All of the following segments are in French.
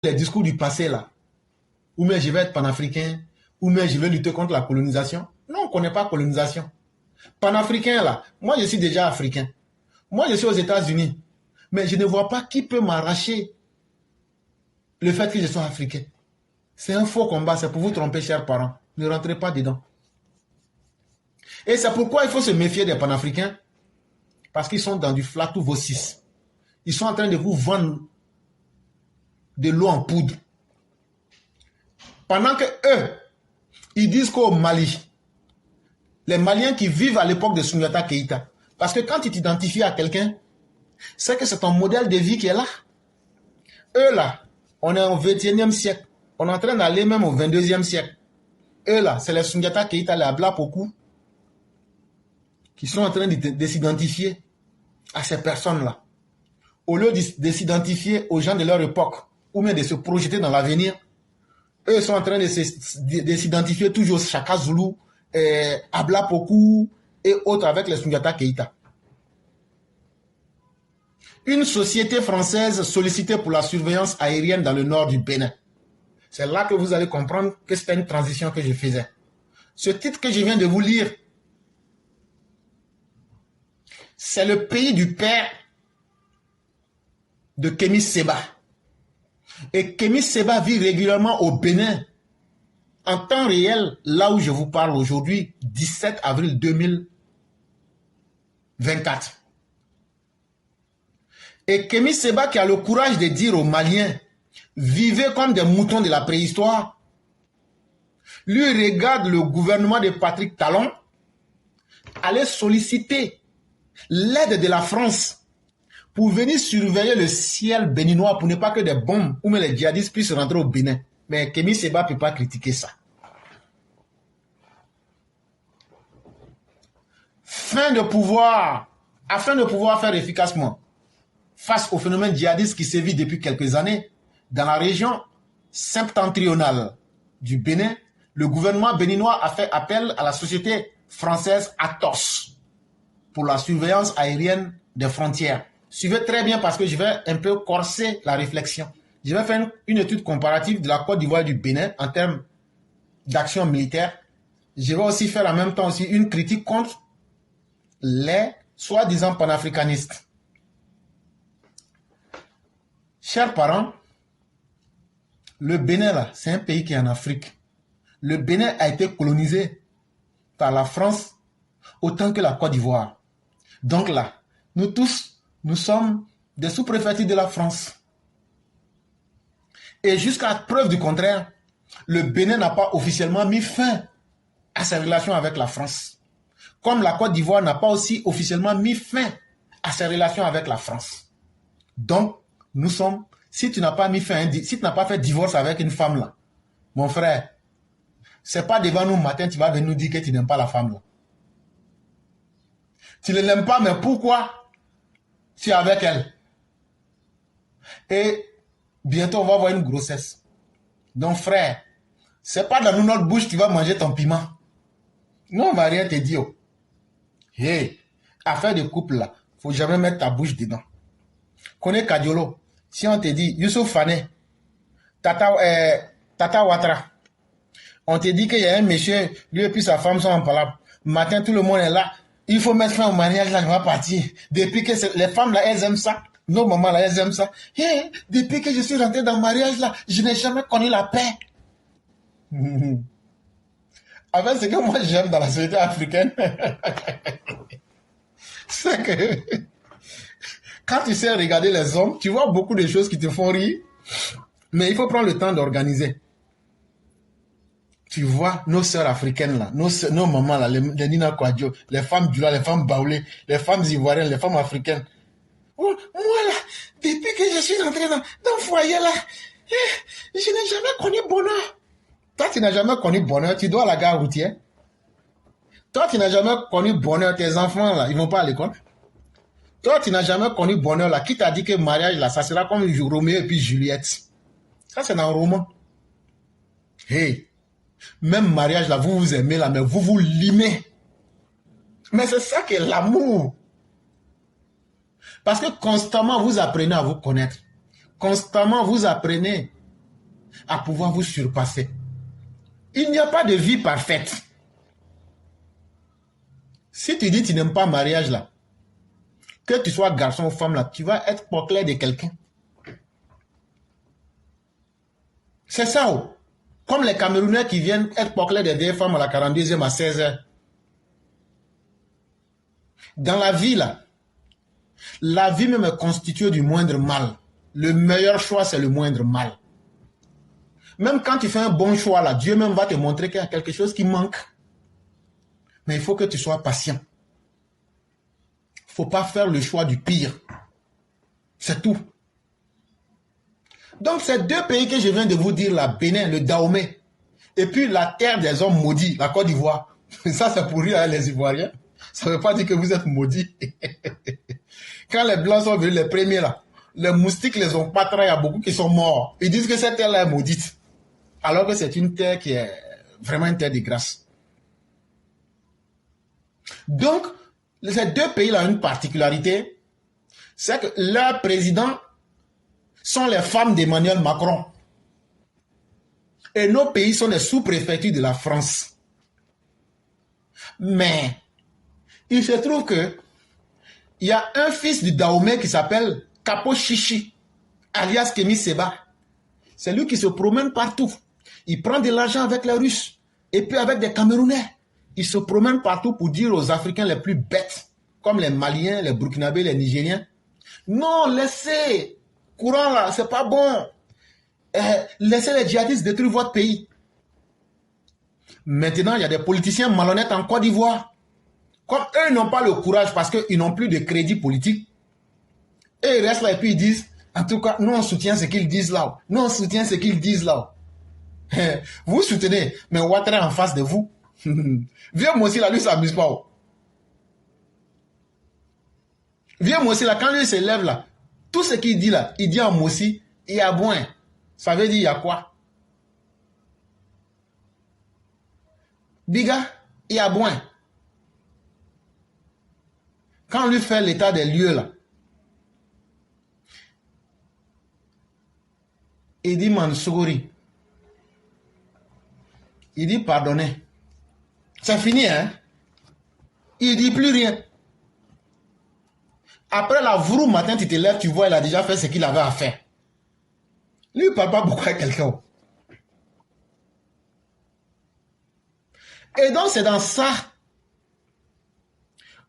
les discours du passé là, ou bien je vais être panafricain, ou bien je vais lutter contre la colonisation. Non, on ne connaît pas colonisation. Panafricain là, moi je suis déjà africain. Moi je suis aux États-Unis. Mais je ne vois pas qui peut m'arracher le fait que je sois africain. C'est un faux combat, c'est pour vous tromper, chers parents. Ne rentrez pas dedans. Et c'est pourquoi il faut se méfier des panafricains. Parce qu'ils sont dans du flatou vossis. Ils sont en train de vous vendre de l'eau en poudre. Pendant que eux, ils disent qu'au Mali, les Maliens qui vivent à l'époque de Soundiata Keïta, parce que quand tu t'identifies à quelqu'un, c'est que c'est ton modèle de vie qui est là. Eux là, on est au 21e siècle. On est en train d'aller même au 22e siècle. Eux là, c'est les Soundiata Keïta, les Ablapoku, qui sont en train de s'identifier à ces personnes-là. Au lieu de s'identifier aux gens de leur époque, ou même de se projeter dans l'avenir, eux sont en train de s'identifier toujours Chaka Zulu, Ablapoku et autres avec les Soundiata Keïta. Une société française sollicitée pour la surveillance aérienne dans le nord du Bénin. C'est là que vous allez comprendre que c'était une transition que je faisais. Ce titre que je viens de vous lire, c'est le pays du père de Kémy Séba. Et Kémy Séba vit régulièrement au Bénin, en temps réel, là où je vous parle aujourd'hui, 17 avril 2024. Et Kémy Séba qui a le courage de dire aux Maliens, vivez comme des moutons de la préhistoire. Lui regarde le gouvernement de Patrick Talon aller solliciter l'aide de la France pour venir surveiller le ciel béninois pour ne pas que des bombes ou même les djihadistes puissent rentrer au Bénin. Mais Kémy Séba ne peut pas critiquer ça. Afin de pouvoir faire efficacement face au phénomène djihadiste qui sévit depuis quelques années dans la région septentrionale du Bénin, le gouvernement béninois a fait appel à la société française Atos pour la surveillance aérienne des frontières. Suivez très bien parce que je vais un peu corser la réflexion. Je vais faire une étude comparative de la Côte d'Ivoire et du Bénin en termes d'action militaire. Je vais aussi faire en même temps aussi une critique contre les soi-disant panafricanistes. Chers parents, le Bénin, là, c'est un pays qui est en Afrique. Le Bénin a été colonisé par la France autant que la Côte d'Ivoire. Donc là, nous tous, nous sommes des sous-préfectures de la France. Et jusqu'à preuve du contraire, le Bénin n'a pas officiellement mis fin à ses relations avec la France. Comme la Côte d'Ivoire n'a pas aussi officiellement mis fin à ses relations avec la France. Donc, nous sommes, si tu n'as pas mis fin, si tu n'as pas fait divorce avec une femme là, mon frère, c'est pas devant nous matin, tu vas venir nous dire que tu n'aimes pas la femme là. Tu ne l'aimes pas, mais pourquoi tu es avec elle? Et bientôt, on va avoir une grossesse. Donc, frère, c'est pas dans notre bouche que tu vas manger ton piment. Non, on va rien te dire. Hey, affaire de couple là, faut jamais mettre ta bouche dedans. Connais Kadiolo, si on te dit Youssouf Fane, Tata Ouattara, on te dit qu'il y a un monsieur, lui et puis sa femme sont en palabre. Matin, tout le monde est là. Il faut mettre fin au mariage, là, je vais partir. Depuis que les femmes, là, elles aiment ça. Nos mamans, là, elles aiment ça. Hey, depuis que je suis rentré dans le mariage, là, je n'ai jamais connu la paix. En fait, ce que moi, j'aime dans la société africaine, c'est que quand tu sais regarder les hommes, tu vois beaucoup de choses qui te font rire, mais il faut prendre le temps d'organiser. Tu vois, nos sœurs africaines là, nos mamans là, les Nina Kwadjo, les femmes Djoula, les femmes Baoulé, les femmes ivoiriennes, les femmes africaines. Oh, moi là, depuis que je suis rentré dans le foyer là, je n'ai jamais connu bonheur. Toi, tu n'as jamais connu bonheur, tu dois à la gare routière. Toi, tu n'as jamais connu bonheur, tes enfants là, ils vont pas à l'école. Toi, tu n'as jamais connu bonheur là, qui t'a dit que le mariage là, ça sera comme Roméo et puis Juliette. Ça, c'est dans le roman. Hey. Même mariage là, vous vous aimez là, mais vous vous limez. Mais c'est ça qui est l'amour. Parce que constamment vous apprenez à vous connaître. Constamment vous apprenez à pouvoir vous surpasser. Il n'y a pas de vie parfaite. Si tu dis que tu n'aimes pas le mariage là, que tu sois garçon ou femme là, tu vas être clair de quelqu'un. C'est ça. Oh. Comme les Camerounais qui viennent être clair des vieilles femmes à la 42e à 16 heures. Dans la vie là, la vie même est constituée du moindre mal. Le meilleur choix, c'est le moindre mal. Même quand tu fais un bon choix là, Dieu même va te montrer qu'il y a quelque chose qui manque. Mais il faut que tu sois patient. Il ne faut pas faire le choix du pire. C'est tout. Donc, ces deux pays que je viens de vous dire, la Bénin, le Dahomey, et puis la terre des hommes maudits, la Côte d'Ivoire. Ça, c'est pour rire les Ivoiriens. Ça ne veut pas dire que vous êtes maudits. Quand les Blancs sont venus, les premiers là, les moustiques les ont patrés, il y a beaucoup qui sont morts. Ils disent que cette terre-là est maudite. Alors que c'est une terre qui est vraiment une terre de grâce. Donc, ces deux pays-là ont une particularité, c'est que leurs présidents sont les femmes d'Emmanuel Macron. Et nos pays sont les sous-préfectures de la France. Mais, il se trouve que il y a un fils du Dahomey qui s'appelle Capo Chichi, alias Kémy Séba. C'est lui qui se promène partout. Il prend de l'argent avec les Russes et puis avec des Camerounais. Il se promène partout pour dire aux Africains les plus bêtes, comme les Maliens, les Burkinabés, les Nigériens, non, laissez, courant là, c'est pas bon. Laissez les djihadistes détruire votre pays. Maintenant, il y a des politiciens malhonnêtes en Côte d'Ivoire. Comme eux n'ont pas le courage parce qu'ils n'ont plus de crédit politique, et ils restent là et puis ils disent, en tout cas, nous on soutient ce qu'ils disent là. Nous on soutient ce qu'ils disent là. Vous soutenez, mais Ouattara en face de vous. Viens moi aussi là, lui s'amuse pas. Viens moi aussi là, quand lui se lève là, tout ce qu'il dit là, il dit en Mossi, il y a boin. Ça veut dire il y a quoi? Biga, il y a boin. Quand on lui fait l'état des lieux là, il dit Mansouri. Il dit pardonnez. C'est fini, hein? Il dit plus rien. Après la vroue matin, tu te lèves, tu vois, il a déjà fait ce qu'il avait à faire. Lui, il ne parle pas beaucoup à quelqu'un. Et donc, c'est dans ça,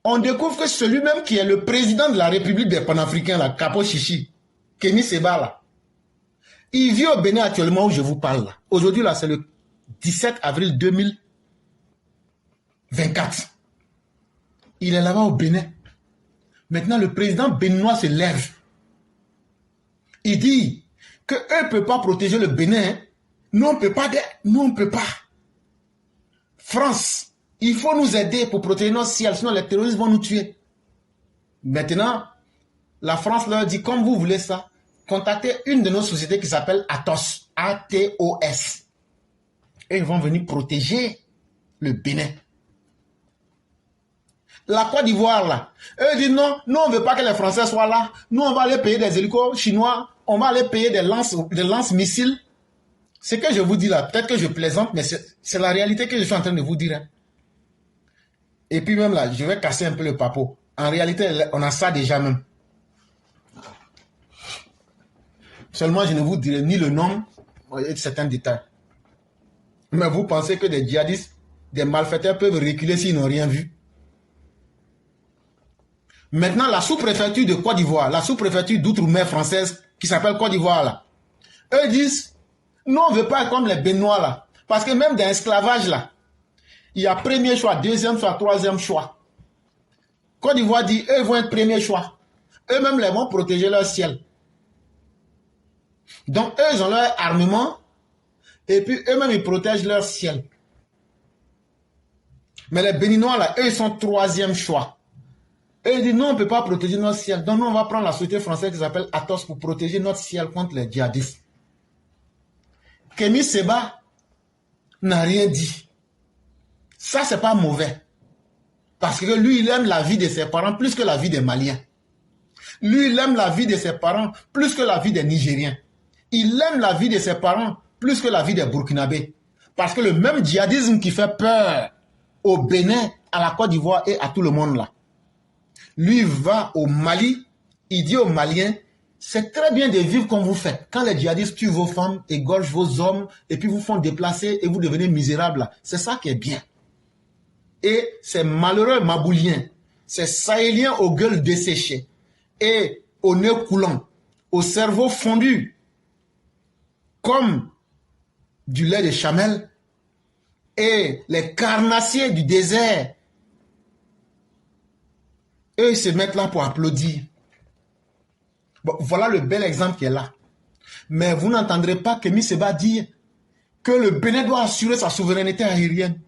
on découvre que celui-même qui est le président de la République des Panafricains, la Capo Chichi, Kémy Séba, là, il vit au Bénin actuellement où je vous parle. Là. Aujourd'hui, là, c'est le 17 avril 2024. Il est là-bas au Bénin. Maintenant, le président béninois se lève. Il dit qu'eux ne peuvent pas protéger le Bénin. Nous, on ne peut pas. Nous, on ne peut pas. France, il faut nous aider pour protéger notre ciel, sinon les terroristes vont nous tuer. Maintenant, la France leur dit, comme vous voulez ça, contactez une de nos sociétés qui s'appelle Atos, A-T-O-S. Et ils vont venir protéger le Bénin. La Côte d'Ivoire, là, eux disent non, nous on ne veut pas que les Français soient là. Nous, on va aller payer des hélicos chinois, on va aller payer des lance-missiles. Ce que je vous dis là, peut-être que je plaisante, mais c'est la réalité que je suis en train de vous dire. Hein. Et puis même là, je vais casser un peu le papeau. En réalité, on a ça déjà même. Seulement, je ne vous dirai ni le nom et certains détails. Mais vous pensez que des djihadistes, des malfaiteurs peuvent reculer s'ils n'ont rien vu? Maintenant, la sous-préfecture de Côte d'Ivoire, la sous-préfecture d'outre-mer française qui s'appelle Côte d'Ivoire, là, eux disent, nous on ne veut pas être comme les Béninois, là. Parce que même dans l'esclavage, là, il y a premier choix, deuxième choix, troisième choix. Côte d'Ivoire dit, eux vont être premier choix. Eux-mêmes, ils vont protéger leur ciel. Donc, eux, ils ont leur armement, et puis eux-mêmes, ils protègent leur ciel. Mais les Béninois, là, eux, ils sont troisième choix. Et il dit, non, on ne peut pas protéger notre ciel. Donc, nous, on va prendre la société française qui s'appelle Atos pour protéger notre ciel contre les djihadistes. Kémy Séba n'a rien dit. Ça, c'est pas mauvais. Parce que lui, il aime la vie de ses parents plus que la vie des Maliens. Lui, il aime la vie de ses parents plus que la vie des Nigériens. Il aime la vie de ses parents plus que la vie des Burkinabés. Parce que le même djihadisme qui fait peur au Bénin, à la Côte d'Ivoire et à tout le monde là, lui va au Mali, il dit aux Maliens, c'est très bien de vivre comme vous faites. Quand les djihadistes tuent vos femmes, égorgent vos hommes, et puis vous font déplacer et vous devenez misérables, c'est ça qui est bien. Et ces malheureux Mabouliens, ces Sahéliens aux gueules desséchées, et au nez coulant, au cerveau fondu, comme du lait de chamel, et les carnassiers du désert, eux, ils se mettent là pour applaudir. Bon, voilà le bel exemple qui est là. Mais vous n'entendrez pas Kémy Séba dire que le Bénin doit assurer sa souveraineté aérienne.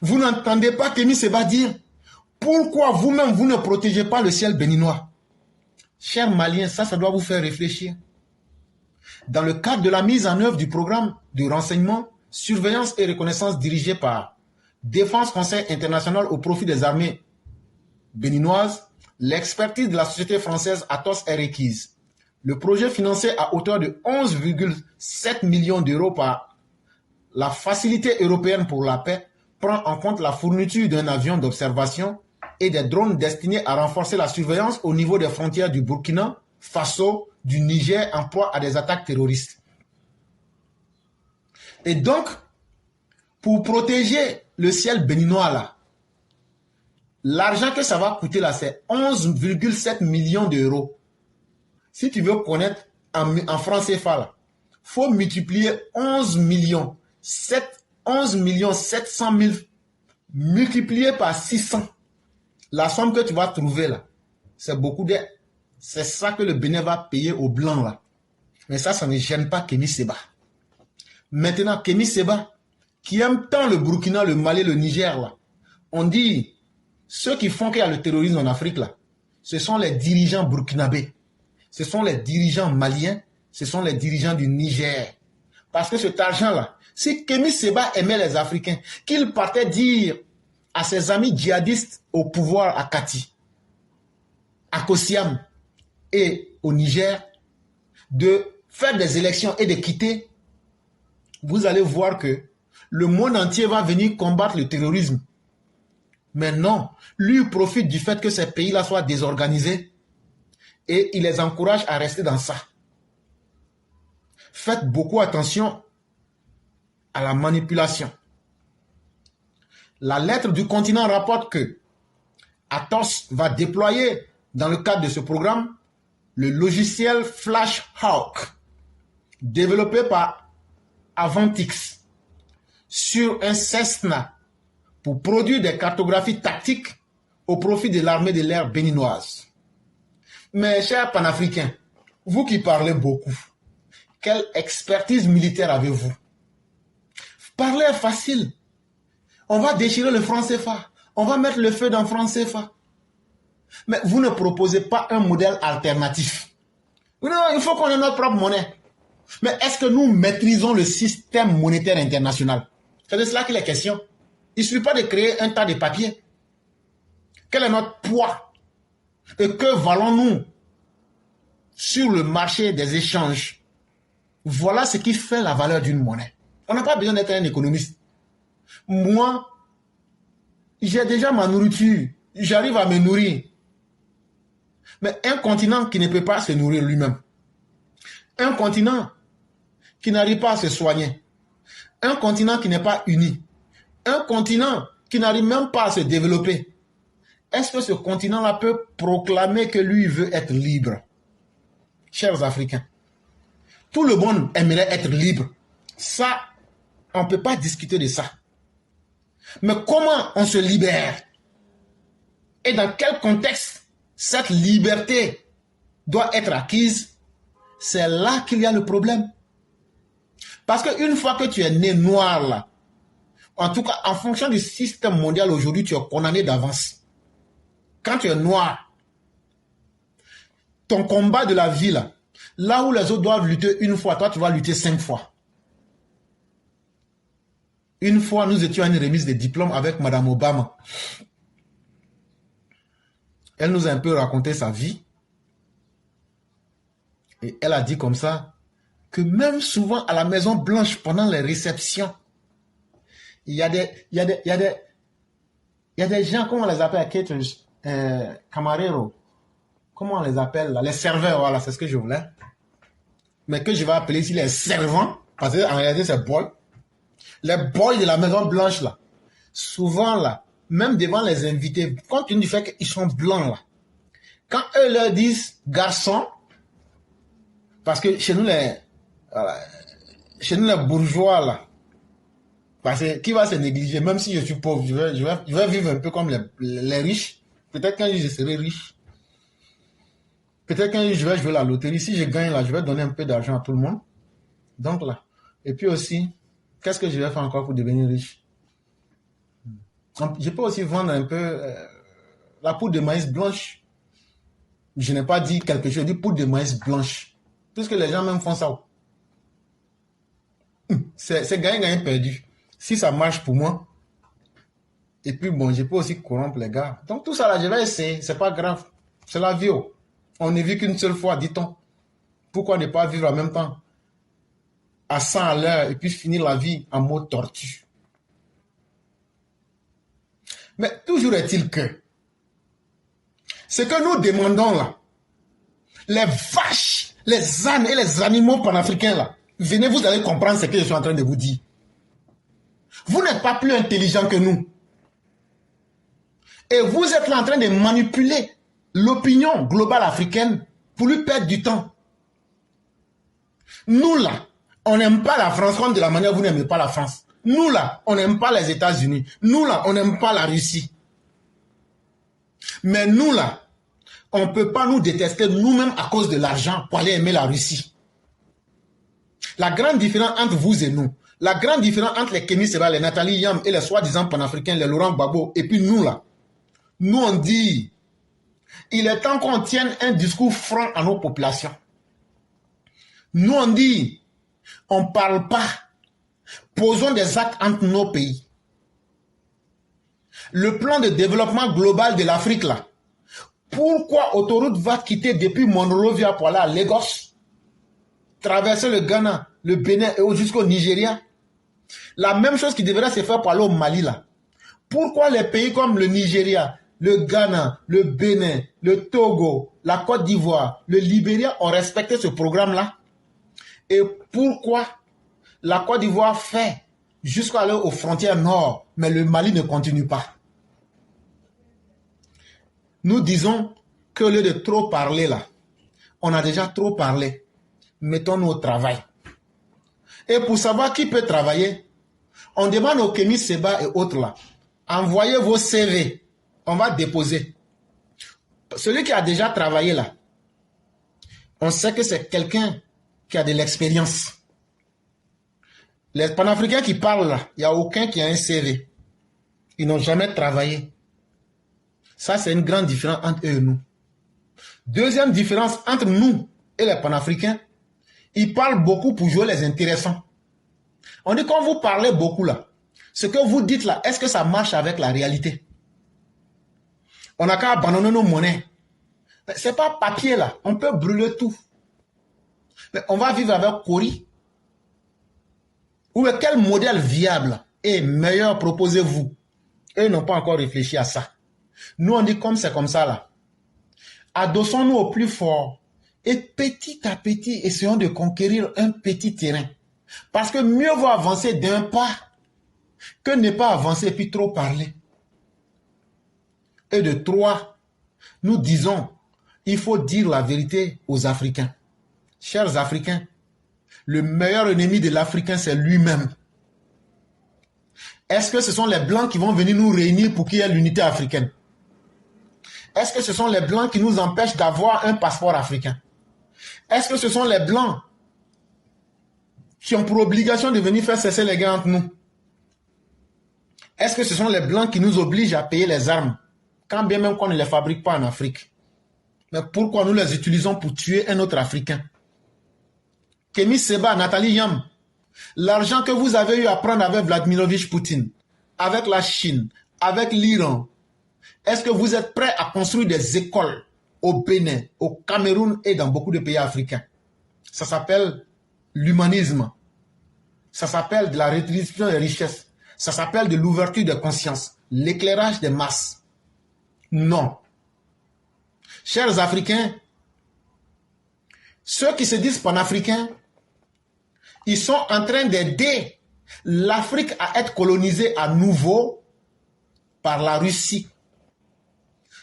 Vous n'entendez pas Kémy Séba dire pourquoi vous-même vous ne protégez pas le ciel béninois. Chers Maliens, ça doit vous faire réfléchir. Dans le cadre de la mise en œuvre du programme de renseignement, surveillance et reconnaissance dirigé par Défense Conseil International au profit des armées béninoises, l'expertise de la société française Atos est requise. Le projet financé à hauteur de 11,7 millions d'euros par la Facilité européenne pour la paix prend en compte la fourniture d'un avion d'observation et des drones destinés à renforcer la surveillance au niveau des frontières du Burkina Faso, du Niger en proie à des attaques terroristes. Et donc, pour protéger le ciel béninois là, l'argent que ça va coûter là, c'est 11,7 millions d'euros. Si tu veux connaître en francs CFA là, faut multiplier 11 millions 700 000 multiplié par 600. La somme que tu vas trouver là, c'est beaucoup d'aide. C'est ça que le Bénin va payer aux Blancs là. Mais ça ne gêne pas Kémy Séba. Maintenant, Kémy Séba, qui aime tant le Burkina, le Mali, le Niger là, on dit, ceux qui font qu'il y a le terrorisme en Afrique là, ce sont les dirigeants burkinabés, ce sont les dirigeants maliens, ce sont les dirigeants du Niger. Parce que cet argent là, si Kémy Séba aimait les Africains, qu'il partait dire à ses amis djihadistes au pouvoir à Kati, à Kossiam et au Niger, de faire des élections et de quitter, vous allez voir que le monde entier va venir combattre le terrorisme. Mais non, lui profite du fait que ces pays-là soient désorganisés et il les encourage à rester dans ça. Faites beaucoup attention à la manipulation. La lettre du continent rapporte que Atos va déployer dans le cadre de ce programme le logiciel FlashHawk développé par Avantix sur un Cessna pour produire des cartographies tactiques au profit de l'armée de l'air béninoise. Mais chers panafricains, vous qui parlez beaucoup, quelle expertise militaire avez-vous? Parler est facile. On va déchirer le franc CFA. On va mettre le feu dans le franc CFA. Mais vous ne proposez pas un modèle alternatif. Non, il faut qu'on ait notre propre monnaie. Mais est-ce que nous maîtrisons le système monétaire international? C'est de cela qu'il est question. Il ne suffit pas de créer un tas de papiers. Quel est notre poids? Et que valons-nous sur le marché des échanges? Voilà ce qui fait la valeur d'une monnaie. On n'a pas besoin d'être un économiste. Moi, j'ai déjà ma nourriture. J'arrive à me nourrir. Mais un continent qui ne peut pas se nourrir lui-même. Un continent qui n'arrive pas à se soigner. Un continent qui n'est pas uni. Un continent qui n'arrive même pas à se développer. Est-ce que ce continent-là peut proclamer que lui veut être libre? Chers Africains, tout le monde aimerait être libre. Ça, on ne peut pas discuter de ça. Mais comment on se libère? Et dans quel contexte cette liberté doit être acquise? C'est là qu'il y a le problème. Parce qu'une fois que tu es né noir là, en tout cas en fonction du système mondial aujourd'hui, tu es condamné d'avance. Quand tu es noir, ton combat de la vie là où les autres doivent lutter une fois, toi tu vas lutter 5 fois. Une fois, nous étions à une remise de diplôme avec Madame Obama. Elle nous a un peu raconté sa vie. Et elle a dit comme ça que même souvent à la Maison Blanche, pendant les réceptions, il y a des gens, comment on les appelle, caterers, camareros, comment on les appelle là, les serveurs, voilà, c'est ce que je voulais. Mais que je vais appeler ici les servants, parce qu'en réalité c'est boy. Les boys de la Maison Blanche là, souvent là, même devant les invités, compte tenu du fait qu'ils sont blancs là, quand eux leur disent garçon, parce que chez nous les bourgeois là, parce que qui va se négliger, même si je suis pauvre, je vais vivre un peu comme les riches. Peut-être qu'un jour je serai riche. Peut-être qu'un jour je vais jouer la loterie. Si je gagne là, je vais donner un peu d'argent à tout le monde. Donc là. Et puis aussi, qu'est-ce que je vais faire encore pour devenir riche? Je peux aussi vendre un peu la poudre de maïs blanche. Je n'ai pas dit quelque chose, je dis poudre de maïs blanche. Puisque les gens même font ça. C'est gagnant perdu. Si ça marche pour moi, et puis bon, je peux aussi corrompre les gars. Donc tout ça là, je vais essayer, c'est pas grave. C'est la vie. On ne vit qu'une seule fois, dit-on. Pourquoi ne pas vivre en même temps à 100 à l'heure et puis finir la vie en mode tortue? Mais toujours est-il que ce que nous demandons là, les vaches, les ânes et les animaux panafricains là, venez, vous allez comprendre ce que je suis en train de vous dire. Vous n'êtes pas plus intelligent que nous. Et vous êtes là en train de manipuler l'opinion globale africaine pour lui perdre du temps. Nous là, on n'aime pas la France comme de la manière où vous n'aimez pas la France. Nous là, on n'aime pas les États-Unis. Nous là, on n'aime pas la Russie. Mais nous là, on ne peut pas nous détester nous-mêmes à cause de l'argent pour aller aimer la Russie. La grande différence entre vous et nous, la grande différence entre les Kémy Séba, les Nathalie Yam et les soi-disant panafricains, les Laurent Gbagbo, et puis nous là, nous on dit, il est temps qu'on tienne un discours franc à nos populations. Nous on dit, on ne parle pas, posons des actes entre nos pays. Le plan de développement global de l'Afrique là, pourquoi Autoroute va quitter depuis Monrovia pour aller à Lagos, traverser le Ghana, le Bénin et jusqu'au Nigeria? La même chose qui devrait se faire pour aller au Mali là. Pourquoi les pays comme le Nigeria, le Ghana, le Bénin, le Togo, la Côte d'Ivoire, le Libéria ont respecté ce programme-là? Et pourquoi la Côte d'Ivoire fait jusqu'à aller aux frontières nord, mais le Mali ne continue pas? Nous disons que au lieu de trop parler là, on a déjà trop parlé. Mettons-nous au travail. Et pour savoir qui peut travailler, on demande aux Kémy Séba et autres là, envoyez vos CV, on va déposer. Celui qui a déjà travaillé là, on sait que c'est quelqu'un qui a de l'expérience. Les panafricains qui parlent là, il n'y a aucun qui a un CV. Ils n'ont jamais travaillé. Ça, c'est une grande différence entre eux et nous. Deuxième différence entre nous et les panafricains, ils parlent beaucoup pour jouer les intéressants. On dit quand vous parlez beaucoup là, ce que vous dites là, est-ce que ça marche avec la réalité? On n'a qu'à abandonner nos monnaies. Ce n'est pas papier là, on peut brûler tout. Mais on va vivre avec Kori. Ou quel modèle viable et meilleur proposez-vous? Eux n'ont pas encore réfléchi à ça. Nous on dit comme c'est comme ça là. Adossons-nous au plus fort. Et petit à petit, essayons de conquérir un petit terrain. Parce que mieux vaut avancer d'un pas que ne pas avancer puis trop parler. Et de trois, nous disons, il faut dire la vérité aux Africains. Chers Africains, le meilleur ennemi de l'Africain, c'est lui-même. Est-ce que ce sont les Blancs qui vont venir nous réunir pour qu'il y ait l'unité africaine? Est-ce que ce sont les Blancs qui nous empêchent d'avoir un passeport africain? Est-ce que ce sont les Blancs qui ont pour obligation de venir faire cesser les guerres entre nous? Est-ce que ce sont les Blancs qui nous obligent à payer les armes, quand bien même qu'on ne les fabrique pas en Afrique? Mais pourquoi nous les utilisons pour tuer un autre Africain? Kémy Séba, Nathalie Yam, l'argent que vous avez eu à prendre avec Vladimirovitch Poutine, avec la Chine, avec l'Iran, est-ce que vous êtes prêts à construire des écoles au Bénin, au Cameroun et dans beaucoup de pays africains? Ça s'appelle l'humanisme. Ça s'appelle de la redistribution des richesses. Ça s'appelle de l'ouverture des consciences, l'éclairage des masses. Non. Chers Africains, ceux qui se disent panafricains, ils sont en train d'aider l'Afrique à être colonisée à nouveau par la Russie.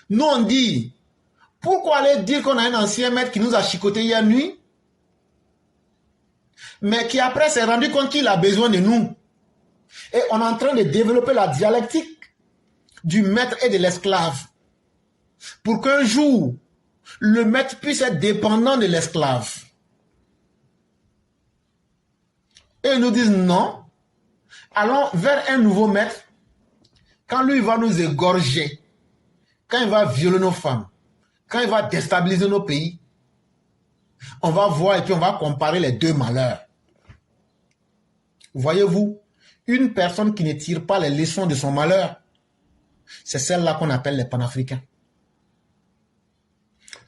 Nous on dit, pourquoi aller dire qu'on a un ancien maître qui nous a chicoté hier nuit, mais qui après s'est rendu compte qu'il a besoin de nous. Et on est en train de développer la dialectique du maître et de l'esclave. Pour qu'un jour, le maître puisse être dépendant de l'esclave. Et ils nous disent non, allons vers un nouveau maître, quand lui va nous égorger, quand il va violer nos femmes, quand il va déstabiliser nos pays, on va voir et puis on va comparer les deux malheurs. Voyez-vous, une personne qui ne tire pas les leçons de son malheur, c'est celle-là qu'on appelle les panafricains.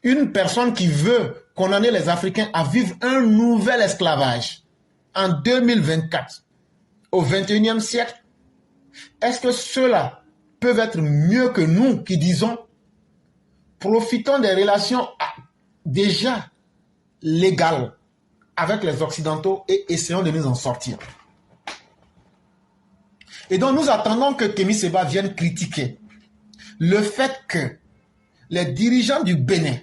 Une personne qui veut condamner les Africains à vivre un nouvel esclavage en 2024, au 21e siècle, est-ce que ceux-là peuvent être mieux que nous qui disons profitons des relations déjà légales avec les Occidentaux et essayons de nous en sortir. Et donc nous attendons que Kémy Séba vienne critiquer le fait que les dirigeants du Bénin,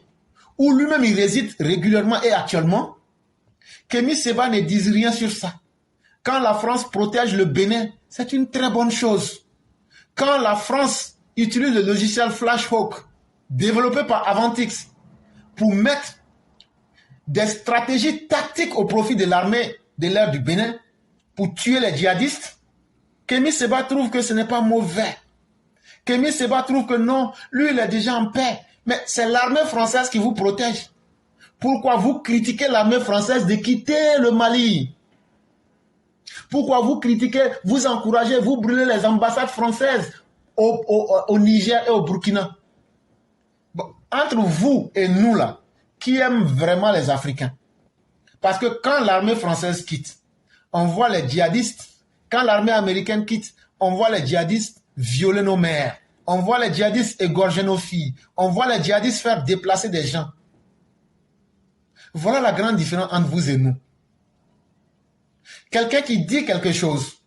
où lui-même il réside régulièrement et actuellement, Kémy Séba ne disent rien sur ça. Quand la France protège le Bénin, c'est une très bonne chose. Quand la France utilise le logiciel Flashhawk, développé par Avantix, pour mettre des stratégies tactiques au profit de l'armée de l'air du Bénin, pour tuer les djihadistes, Kémy Séba trouve que ce n'est pas mauvais. Kémy Séba trouve que non, lui il est déjà en paix. Mais c'est l'armée française qui vous protège. Pourquoi vous critiquez l'armée française de quitter le Mali? Pourquoi vous critiquez, vous encouragez, vous brûlez les ambassades françaises au Niger et au Burkina? Bon, entre vous et nous là, qui aime vraiment les Africains? Parce que quand l'armée française quitte, on voit les djihadistes. Quand l'armée américaine quitte, on voit les djihadistes violer nos mères. On voit les djihadistes égorger nos filles. On voit les djihadistes faire déplacer des gens. Voilà la grande différence entre vous et nous. Quelqu'un qui dit quelque chose,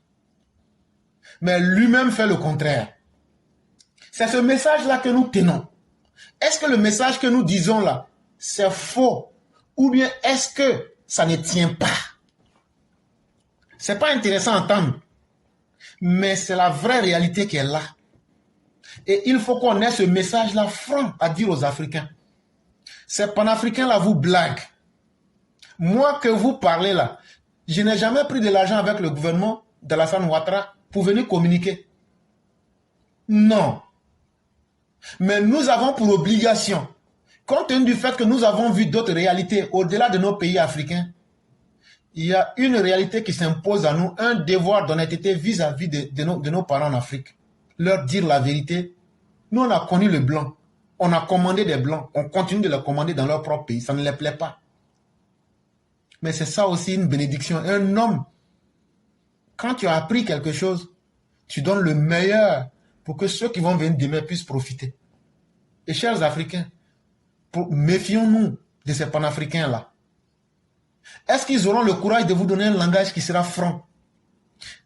mais lui-même fait le contraire. C'est ce message-là que nous tenons. Est-ce que le message que nous disons là, c'est faux? Ou bien est-ce que ça ne tient pas? C'est pas intéressant à entendre. Mais c'est la vraie réalité qui est là. Et il faut qu'on ait ce message-là franc à dire aux Africains. Ces panafricains-là vous blaguent. Moi que vous parlez là, je n'ai jamais pris de l'argent avec le gouvernement d'Alassane Ouattara pour venir communiquer. Non. Mais nous avons pour obligation, compte tenu du fait que nous avons vu d'autres réalités au-delà de nos pays africains, il y a une réalité qui s'impose à nous, un devoir d'honnêteté vis-à-vis de nos parents en Afrique. Leur dire la vérité. Nous, on a connu le blanc. On a commandé des blancs. On continue de les commander dans leur propre pays. Ça ne les plaît pas. Mais c'est ça aussi une bénédiction. Un homme, quand tu as appris quelque chose, tu donnes le meilleur pour que ceux qui vont venir demain puissent profiter. Et chers Africains, méfions-nous de ces panafricains-là. Est-ce qu'ils auront le courage de vous donner un langage qui sera franc?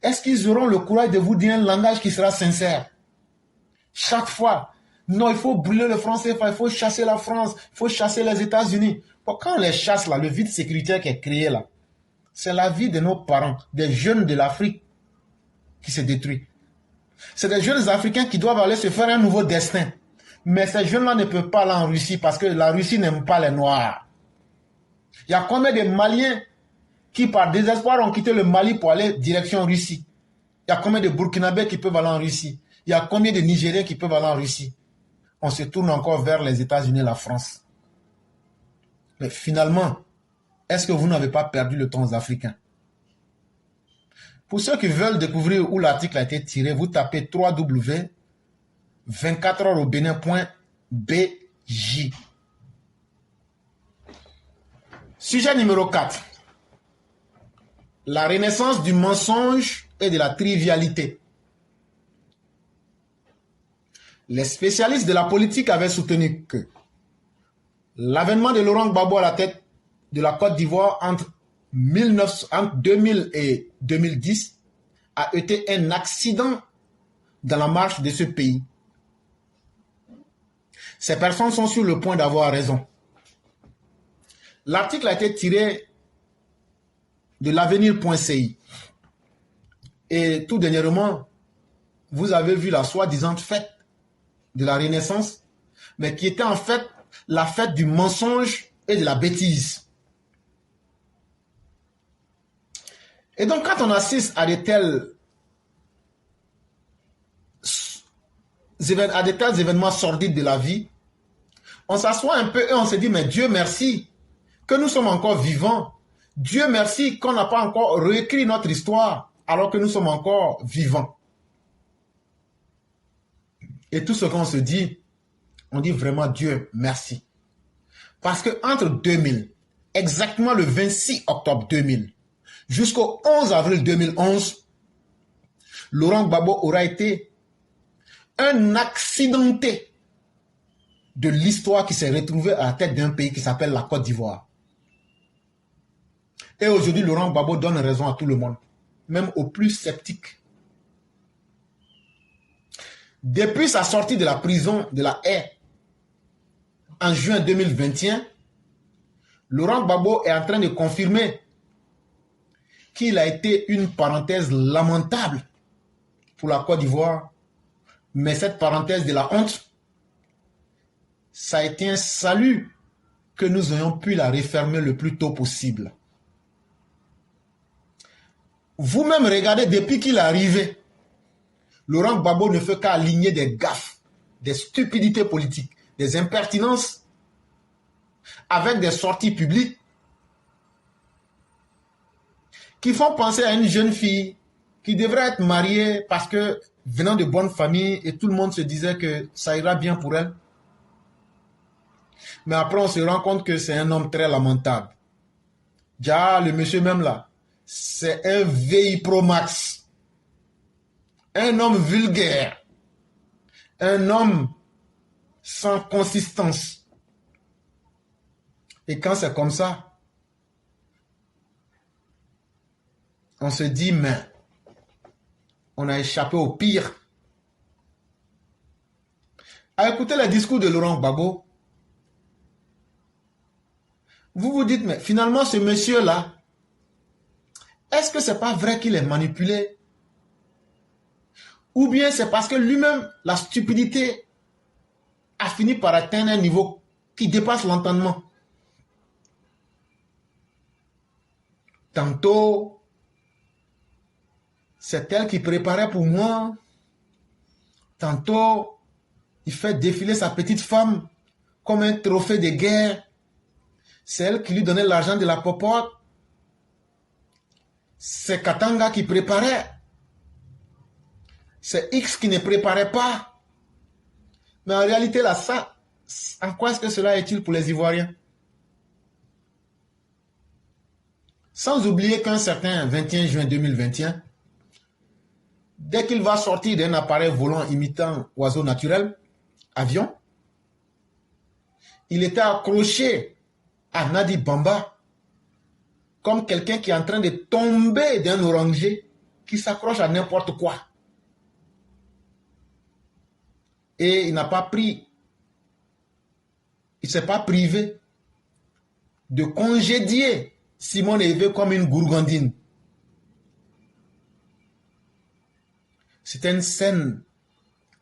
Est-ce qu'ils auront le courage de vous dire un langage qui sera sincère? Chaque fois, non, il faut brûler le franc CFA, il faut chasser la France, il faut chasser les États-Unis. Bon, quand on les chasse là, le vide sécuritaire qui est créé là, c'est la vie de nos parents, des jeunes de l'Afrique qui se détruit. C'est des jeunes Africains qui doivent aller se faire un nouveau destin. Mais ces jeunes-là ne peuvent pas aller en Russie parce que la Russie n'aime pas les Noirs. Il y a combien de Maliens qui, par désespoir, ont quitté le Mali pour aller direction Russie? Il y a combien de Burkinabés qui peuvent aller en Russie? Il y a combien de Nigériens qui peuvent aller en Russie? On se tourne encore vers les États-Unis et la France. Mais finalement, est-ce que vous n'avez pas perdu le temps aux Africains? Pour ceux qui veulent découvrir où l'article a été tiré, vous tapez www.24heuresaubenin.bj. Sujet numéro 4. la renaissance du mensonge et de la trivialité. Les spécialistes de la politique avaient soutenu que l'avènement de Laurent Gbagbo à la tête de la Côte d'Ivoire entre 2000 et 2010 a été un accident dans la marche de ce pays. Ces personnes sont sur le point d'avoir raison. L'article a été tiré de l'avenir.ci. Et tout dernièrement, vous avez vu la soi-disant fête de la Renaissance, mais qui était en fait la fête du mensonge et de la bêtise. Et donc, quand on assiste à de tels événements sordides de la vie, on s'assoit un peu et on se dit, mais Dieu merci que nous sommes encore vivants. Dieu merci qu'on n'a pas encore réécrit notre histoire alors que nous sommes encore vivants. Et tout ce qu'on se dit, on dit vraiment Dieu merci. Parce que entre 2000, exactement le 26 octobre 2000, jusqu'au 11 avril 2011, Laurent Gbagbo aura été un accidenté de l'histoire qui s'est retrouvé à la tête d'un pays qui s'appelle la Côte d'Ivoire. Et aujourd'hui, Laurent Gbagbo donne raison à tout le monde, même aux plus sceptiques. Depuis sa sortie de la prison de la Haye en juin 2021, Laurent Gbagbo est en train de confirmer qu'il a été une parenthèse lamentable pour la Côte d'Ivoire. Mais cette parenthèse de la honte, ça a été un salut que nous ayons pu la refermer le plus tôt possible. Vous-même regardez, depuis qu'il est arrivé, Laurent Gbagbo ne fait qu'aligner des gaffes, des stupidités politiques, des impertinences, avec des sorties publiques qui font penser à une jeune fille qui devrait être mariée parce que venant de bonnes familles et tout le monde se disait que ça ira bien pour elle. Mais après on se rend compte que c'est un homme très lamentable. Déjà le monsieur même là, c'est un VI Pro Max. Un homme vulgaire. Un homme sans consistance. Et quand c'est comme ça, on se dit, mais on a échappé au pire. À écouter le discours de Laurent Gbagbo, vous vous dites, mais finalement ce monsieur-là, est-ce que c'est pas vrai qu'il est manipulé? Ou bien c'est parce que lui-même, la stupidité a fini par atteindre un niveau qui dépasse l'entendement. Tantôt, c'est elle qui préparait pour moi. Tantôt, il fait défiler sa petite femme comme un trophée de guerre. C'est elle qui lui donnait l'argent de la popote. C'est Katanga qui préparait. C'est X qui ne préparait pas. Mais en réalité, là, ça, en quoi est-ce que cela est utile pour les Ivoiriens? Sans oublier qu'un certain 21 juin 2021, dès qu'il va sortir d'un appareil volant imitant oiseau naturel, avion, il était accroché à Nadi Bamba comme quelqu'un qui est en train de tomber d'un oranger qui s'accroche à n'importe quoi. Et il n'a pas pris, il ne s'est pas privé de congédier Simone Veil comme une gourgandine. C'était une scène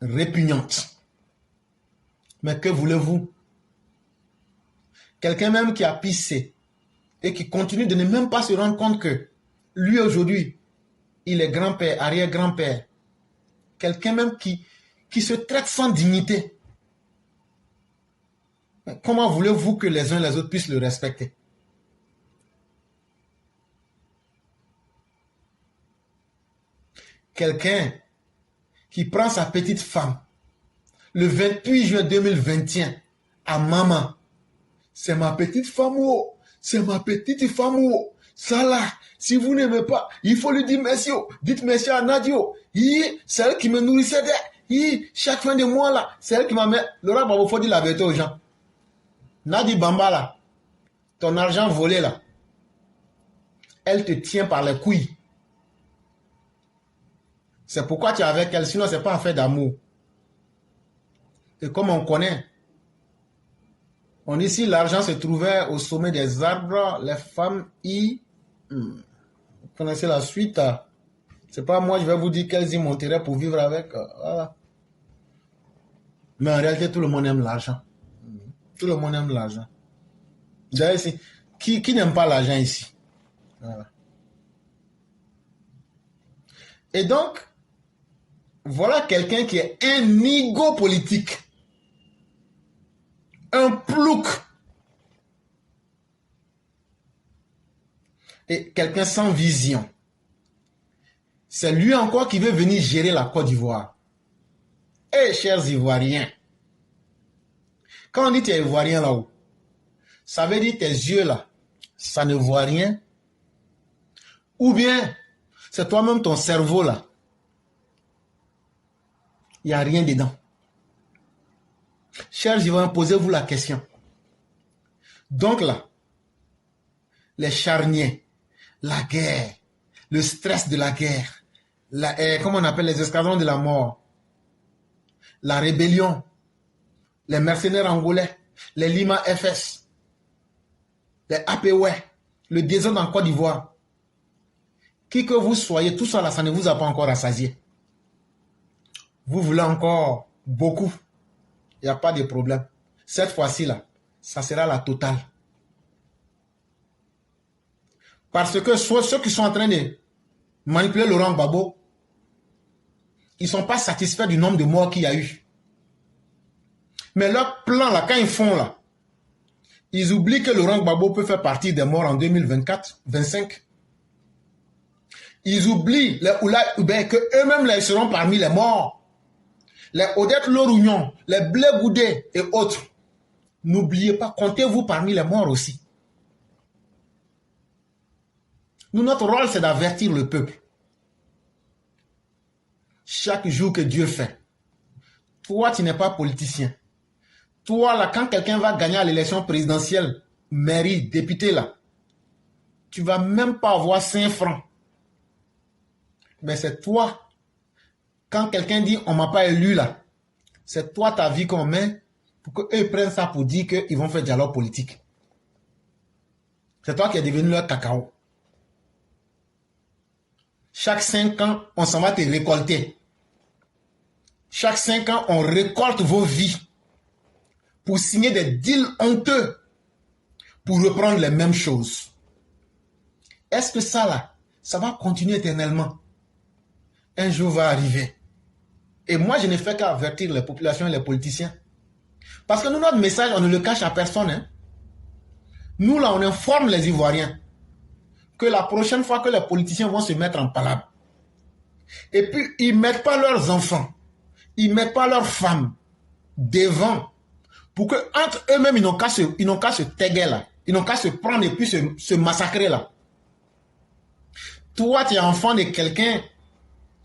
répugnante. Mais que voulez-vous? Quelqu'un même qui a pissé et qui continue de ne même pas se rendre compte que lui aujourd'hui, il est grand-père, arrière-grand-père. Quelqu'un même qui se traite sans dignité. Mais comment voulez-vous que les uns et les autres puissent le respecter? Quelqu'un qui prend sa petite femme le 28 juin 2021 à maman. C'est ma petite femme, oh. C'est ma petite femme, oh. Ça là, si vous n'aimez pas, il faut lui dire merci. Dites merci à Nadio. C'est elle qui me nourrissait. Chaque fin de mois là, c'est elle qui m'a mis. Laura Babo, faut dire la vérité aux gens. Nadi Bamba là, ton argent volé là, elle te tient par les couilles. C'est pourquoi tu es avec elle, sinon c'est pas un fait d'amour. Et comme on connaît, on dit si l'argent se trouvait au sommet des arbres, les femmes vous connaissez la suite. C'est pas moi, je vais vous dire qu'elles y monteraient pour vivre avec. Voilà. Mais en réalité, tout le monde aime l'argent. Tout le monde aime l'argent. D'ailleurs, ici, qui n'aime pas l'argent ici? Voilà. Et donc, voilà quelqu'un qui est un nigo politique. Un plouc. Et quelqu'un sans vision. C'est lui encore qui veut venir gérer la Côte d'Ivoire. Eh, chers Ivoiriens, quand on dit tu es Ivoirien là-haut, ça veut dire tes yeux là, ça ne voit rien. Ou bien, c'est toi-même ton cerveau là. Il n'y a rien dedans. Chers Ivoiriens, posez-vous la question. Donc là, les charniers, la guerre, le stress de la guerre, comment on appelle les escadrons de la mort, la rébellion, les mercenaires angolais, les Lima FS, les APW, le désordre en Côte d'Ivoire. Qui que vous soyez, tout ça là, ça ne vous a pas encore rassasié. Vous voulez encore beaucoup. Il n'y a pas de problème. Cette fois-ci là, ça sera la totale. Parce que ceux qui sont en train de manipuler Laurent Gbagbo, ils ne sont pas satisfaits du nombre de morts qu'il y a eu. Mais leur plan là, quand ils font là, ils oublient que Laurent Gbagbo peut faire partie des morts en 2024, 2025. Ils oublient les Oula Hubert que eux-mêmes là, ils seront parmi les morts. Les Odette Lorougnon, les Blé Goudé et autres. N'oubliez pas, comptez-vous parmi les morts aussi. Nous, notre rôle, c'est d'avertir le peuple. Chaque jour que Dieu fait. Toi, tu n'es pas politicien. Toi, là, quand quelqu'un va gagner à l'élection présidentielle, mairie, député, là, tu ne vas même pas avoir 5 francs. Mais c'est toi, quand quelqu'un dit on ne m'a pas élu, là, c'est toi ta vie qu'on met pour qu'eux prennent ça pour dire qu'ils vont faire dialogue politique. C'est toi qui es devenu leur cacao. Chaque 5 ans, on s'en va te récolter. Chaque 5 ans, on récolte vos vies pour signer des deals honteux pour reprendre les mêmes choses. Est-ce que ça là, ça va continuer éternellement? Un jour va arriver. Et moi, je ne fais qu'avertir les populations et les politiciens. Parce que nous, notre message, on ne le cache à personne. Hein. Nous, là, on informe les Ivoiriens que la prochaine fois que les politiciens vont se mettre en palabre, et puis ils ne mettent pas leurs enfants, ils ne mettent pas leurs femmes devant, pour que entre eux-mêmes, ils n'ont qu'à se téguer là, ils n'ont qu'à se prendre et puis se massacrer là. Toi, tu es enfant de quelqu'un,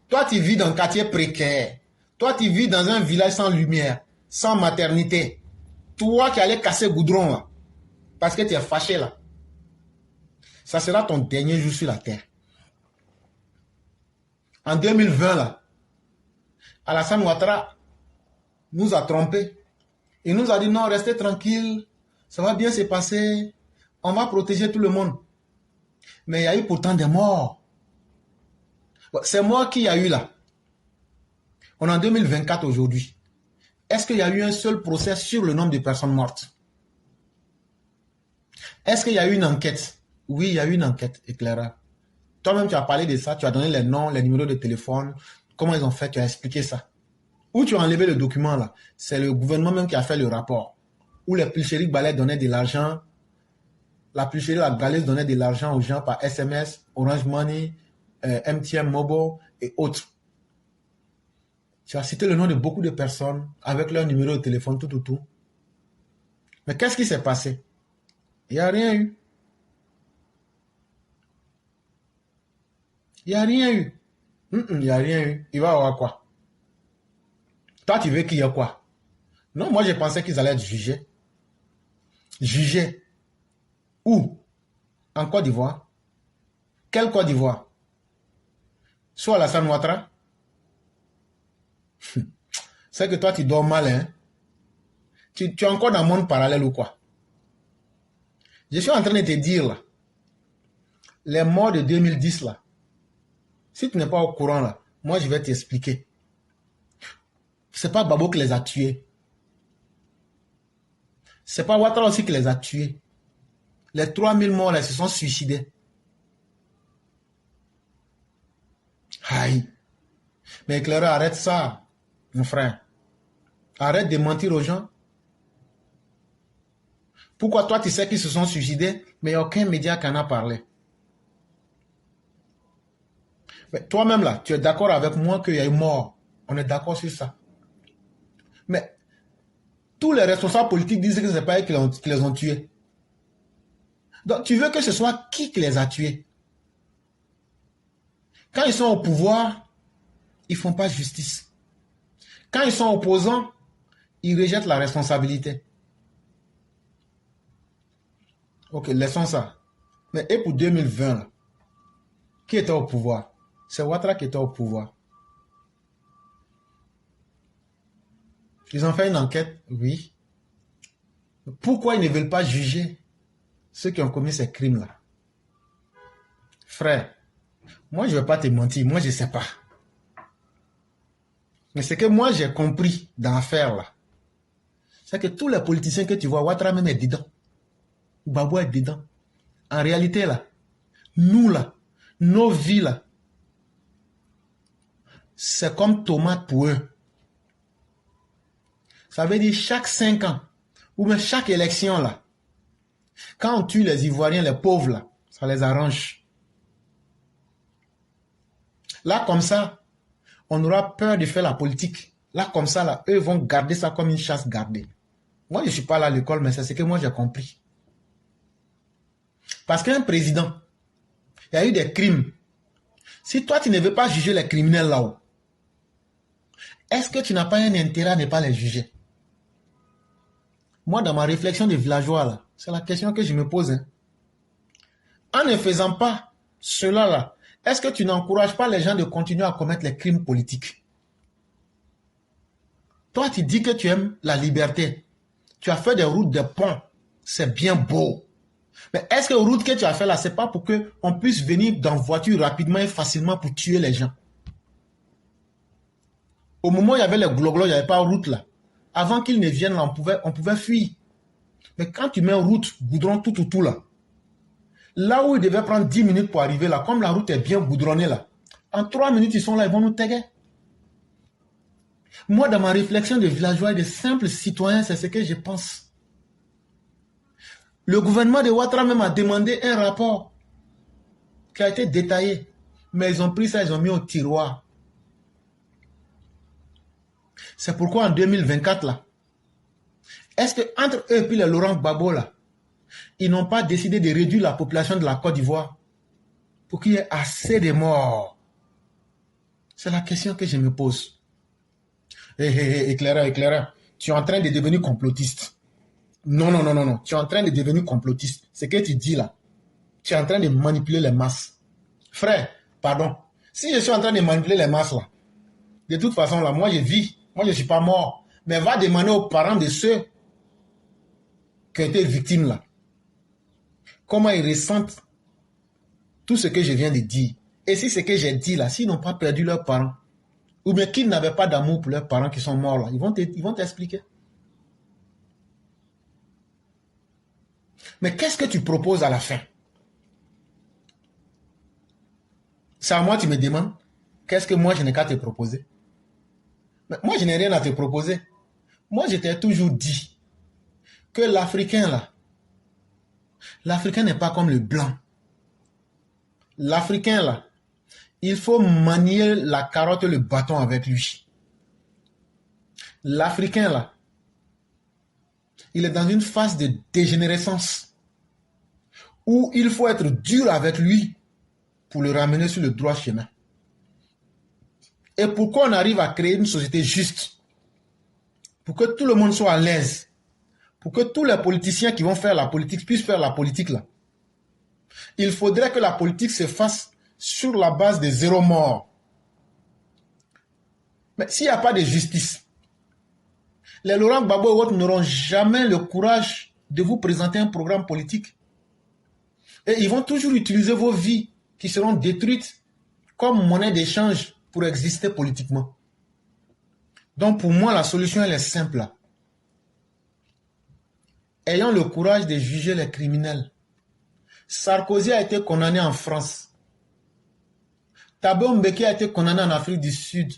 toi, tu vis dans un quartier précaire, toi, tu vis dans un village sans lumière, sans maternité, toi qui allais casser goudron là, parce que tu es fâché là. Ça sera ton dernier jour sur la terre. En 2020, là, Alassane Ouattara nous a trompés. Il nous a dit non, restez tranquille, ça va bien se passer, on va protéger tout le monde. Mais il y a eu pourtant des morts. C'est moi qui y a eu là. On est en 2024 aujourd'hui. Est-ce qu'il y a eu un seul procès sur le nombre de personnes mortes? Est-ce qu'il y a eu une enquête? Oui, il y a eu une enquête éclairée. Toi-même, tu as parlé de ça, tu as donné les noms, les numéros de téléphone, comment ils ont fait, tu as expliqué ça. Où tu as enlevé le document là? C'est le gouvernement même qui a fait le rapport. Où les Pulcheries Balais donnaient de l'argent, la Pulcherie La Galaise donnait de l'argent aux gens par SMS, Orange Money, MTN Mobile et autres. Tu as cité le nom de beaucoup de personnes avec leur numéro de téléphone, tout. Mais qu'est-ce qui s'est passé? Il n'y a rien eu. Il n'y a rien eu. Il n'y a rien eu. Il va y avoir quoi? Toi, tu veux qu'il y ait quoi? Non, moi, je pensais qu'ils allaient être jugés. Jugés. Où? En Côte d'Ivoire. Quelle Côte d'Ivoire? Soit Alassane Ouattara. C'est que toi, tu dors mal, hein? Tu es encore dans un monde parallèle ou quoi? Je suis en train de te dire, là, les morts de 2010, là, si tu n'es pas au courant, là, moi, je vais t'expliquer. C'est pas Babo qui les a tués. C'est pas Ouattara aussi qui les a tués. Les 3000 morts, là, se sont suicidés. Aïe. Mais éclaireur, arrête ça, mon frère. Arrête de mentir aux gens. Pourquoi toi, tu sais qu'ils se sont suicidés, mais il n'y a aucun média qui en a parlé? Mais toi-même, là, tu es d'accord avec moi qu'il y a eu mort. On est d'accord sur ça. Mais tous les responsables politiques disent que ce n'est pas eux qui les ont tués. Donc, tu veux que ce soit qui les a tués? Quand ils sont au pouvoir, ils ne font pas justice. Quand ils sont opposants, ils rejettent la responsabilité. Ok, laissons ça. Mais et pour 2020, là, qui était au pouvoir? C'est Ouattara qui était au pouvoir. Ils ont fait une enquête, oui. Pourquoi ils ne veulent pas juger ceux qui ont commis ces crimes-là? Frère, moi je ne vais pas te mentir, moi je ne sais pas. Mais ce que moi j'ai compris dans l'affaire là, c'est que tous les politiciens que tu vois, Ouattara même est dedans. Gbagbo est dedans. En réalité là, nous là, nos vies là, c'est comme tomate pour eux. Ça veut dire chaque 5 ans, ou même chaque élection là, quand on tue les Ivoiriens, les pauvres là, ça les arrange. Là comme ça, on aura peur de faire la politique. Là comme ça là, eux vont garder ça comme une chasse gardée. Moi je ne suis pas là à l'école, mais c'est ce que moi j'ai compris. Parce qu'un président, il y a eu des crimes. Si toi tu ne veux pas juger les criminels là-haut, est-ce que tu n'as pas un intérêt à ne pas les juger? Moi, dans ma réflexion de villageois, là, c'est la question que je me pose. Hein. En ne faisant pas cela, là, est-ce que tu n'encourages pas les gens de continuer à commettre les crimes politiques? Toi, tu dis que tu aimes la liberté. Tu as fait des routes, des ponts. C'est bien beau. Mais est-ce que les routes que tu as fait là, c'est pas pour qu'on puisse venir dans voiture rapidement et facilement pour tuer les gens? Au moment où il y avait les gloglos, il n'y avait pas de route là. Avant qu'ils ne viennent là, on pouvait fuir. Mais quand tu mets en route, goudron tout là, là où ils devaient prendre 10 minutes pour arriver là, comme la route est bien goudronnée là, en 3 minutes, ils sont là, ils vont nous taguer. Moi, dans ma réflexion de villageois et de simples citoyens, c'est ce que je pense. Le gouvernement de Ouattara même a demandé un rapport qui a été détaillé. Mais ils ont pris ça, ils ont mis au tiroir. C'est pourquoi en 2024, là, est-ce qu'entre eux et puis le Laurent Gbagbo, là, ils n'ont pas décidé de réduire la population de la Côte d'Ivoire pour qu'il y ait assez de morts? C'est la question que je me pose. Éclaireur, tu es en train de devenir complotiste. Non. Tu es en train de devenir complotiste. Ce que tu dis là, tu es en train de manipuler les masses. Frère, pardon. Si je suis en train de manipuler les masses là, de toute façon là, moi je vis. Moi je ne suis pas mort. Mais va demander aux parents de ceux qui ont été victimes là, comment ils ressentent tout ce que je viens de dire. Et si ce que j'ai dit là, s'ils n'ont pas perdu leurs parents, ou bien qu'ils n'avaient pas d'amour pour leurs parents qui sont morts là, ils vont t'expliquer. Mais qu'est-ce que tu proposes à la fin? C'est à moi tu me demandes, qu'est-ce que moi je n'ai qu'à te proposer? Mais moi je n'ai rien à te proposer. Moi je t'ai toujours dit que l'Africain là, l'Africain n'est pas comme le blanc. L'Africain là, il faut manier la carotte et le bâton avec lui. L'Africain là, il est dans une phase de dégénérescence où il faut être dur avec lui pour le ramener sur le droit chemin. Et pourquoi on arrive à créer une société juste? Pour que tout le monde soit à l'aise. Pour que tous les politiciens qui vont faire la politique puissent faire la politique là. Il faudrait que la politique se fasse sur la base des zéro morts. Mais s'il n'y a pas de justice, les Laurent Gbagbo et autres n'auront jamais le courage de vous présenter un programme politique. Et ils vont toujours utiliser vos vies qui seront détruites comme monnaie d'échange pour exister politiquement. Donc pour moi, la solution, elle est simple. Ayons le courage de juger les criminels. Sarkozy a été condamné en France. Thabo Mbeki a été condamné en Afrique du Sud.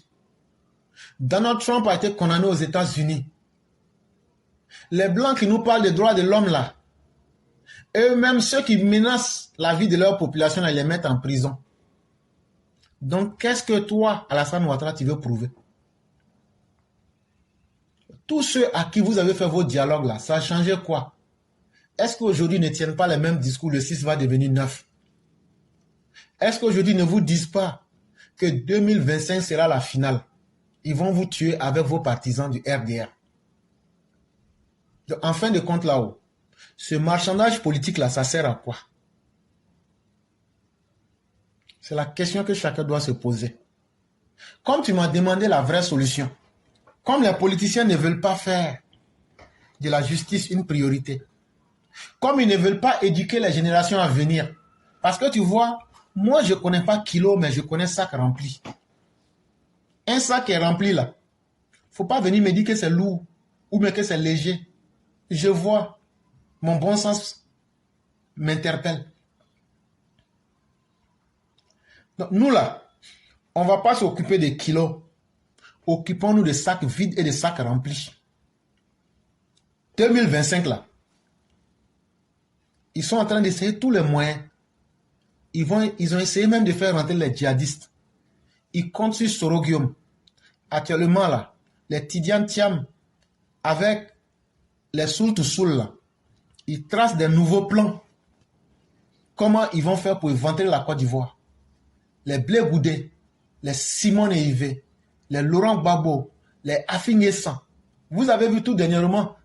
Donald Trump a été condamné aux États-Unis. Les Blancs qui nous parlent des droits de l'homme là, eux-mêmes, ceux qui menacent la vie de leur population, là, ils les mettent en prison. Donc, qu'est-ce que toi, Alassane Ouattara, tu veux prouver? Tous ceux à qui vous avez fait vos dialogues là, ça a changé quoi? Est-ce qu'aujourd'hui ne tiennent pas les mêmes discours, le 6 va devenir 9? Est-ce qu'aujourd'hui ne vous disent pas que 2025 sera la finale? Ils vont vous tuer avec vos partisans du RDR. Donc, en fin de compte là-haut, ce marchandage politique là, ça sert à quoi? C'est la question que chacun doit se poser. Comme tu m'as demandé la vraie solution, comme les politiciens ne veulent pas faire de la justice une priorité, comme ils ne veulent pas éduquer les générations à venir, parce que tu vois, moi je ne connais pas kilo, mais je connais sac rempli. Un sac est rempli là. Il ne faut pas venir me dire que c'est lourd ou bien que c'est léger. Je vois, mon bon sens m'interpelle. Donc nous là, on ne va pas s'occuper des kilos. Occupons-nous des sacs vides et des sacs remplis. 2025 là, ils sont en train d'essayer tous les moyens. Ils ont essayé même de faire rentrer les djihadistes. Ils comptent sur Sorogium. Actuellement là, les Tidiane Thiam avec les Soul là, ils tracent des nouveaux plans. Comment ils vont faire pour éventrer la Côte d'Ivoire? Les Blé Goudé, les Simone et Yvé, les Laurent Gbagbo, les Afin Essan. Vous avez vu tout dernièrement,